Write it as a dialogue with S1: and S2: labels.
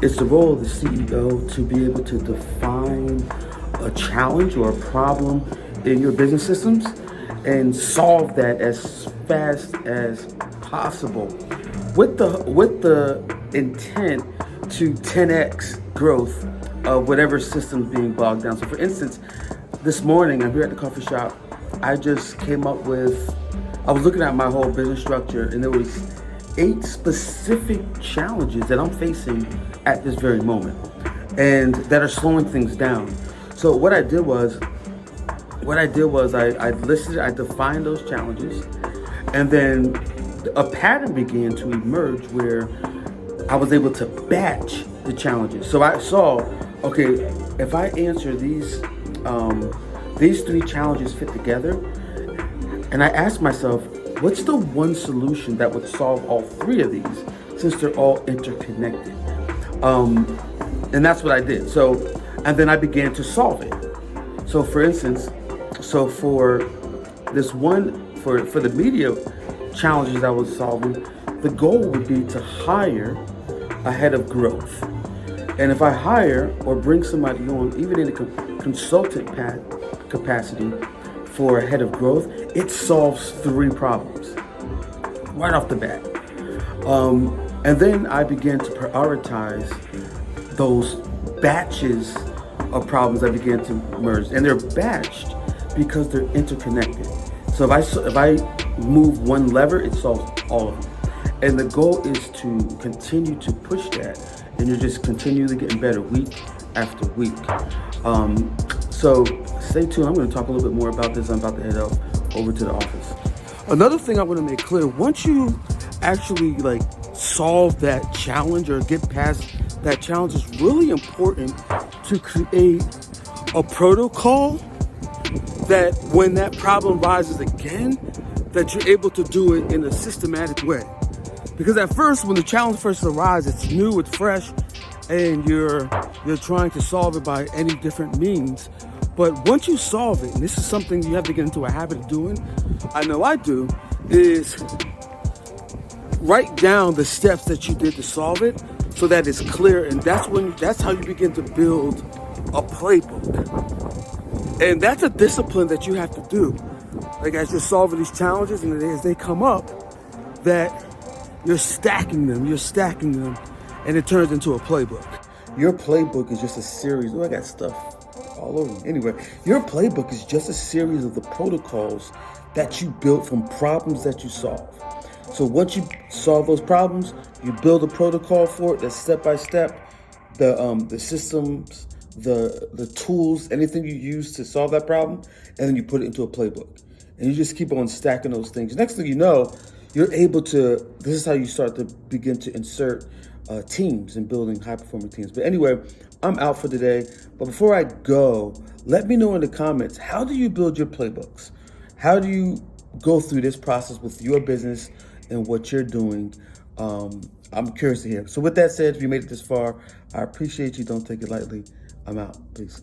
S1: It's the role of the CEO to be able to define a challenge or a problem in your business systems and solve that as fast as possible with the intent to 10x growth of whatever system's being bogged down. So for instance, this morning I'm here at the coffee shop. I just came up with, I was looking at my whole business structure, and there was 8 specific challenges that I'm facing at this very moment and that are slowing things down. So what I did was I defined those challenges, and then a pattern began to emerge where I was able to batch the challenges. So I saw, okay, if I answer these 3 challenges fit together, and I asked myself, what's the one solution that would solve all 3 of these, since they're all interconnected? And that's what I did. So, and then I began to solve it. So for instance, for this one, for the media challenges I was solving, the goal would be to hire a head of growth. And if I hire or bring somebody on, even in a consultant capacity for a head of growth, it solves 3 problems right off the bat. And then I began to prioritize those batches of problems that began to merge. And they're batched because they're interconnected. So if I move one lever, it solves all of them. And the goal is to continue to push that, and you're just continually getting better week after week. So stay tuned. I'm going to talk a little bit more about this. I'm about to head over to the office. Another thing I want to make clear: once you actually solve that challenge or get past that challenge, it's really important to create a protocol that when that problem rises again, that you're able to do it in a systematic way. Because at first, when the challenge first arises, it's new, it's fresh, and you're trying to solve it by any different means. But once you solve it, and this is something you have to get into a habit of doing, I know I do, is write down the steps that you did to solve it so that it's clear, and that's how you begin to build a playbook. And that's a discipline that you have to do. As you're solving these challenges and as they come up, that you're stacking them, and it turns into a playbook. Your playbook is just a series. Oh, I got stuff all over me. Anyway, your playbook is just a series of the protocols that you built from problems that you solve. So once you solve those problems, you build a protocol for it that's step by step. The systems, the tools, anything you use to solve that problem, and then you put it into a playbook. And you just keep on stacking those things. Next thing you know, you're able to, this is how you start to begin to insert teams and building high-performing teams. But anyway, I'm out for today. But before I go, let me know in the comments, how do you build your playbooks? How do you go through this process with your business and what you're doing? I'm curious to hear. So with that said, if you made it this far, I appreciate you. Don't take it lightly. I'm out. Peace.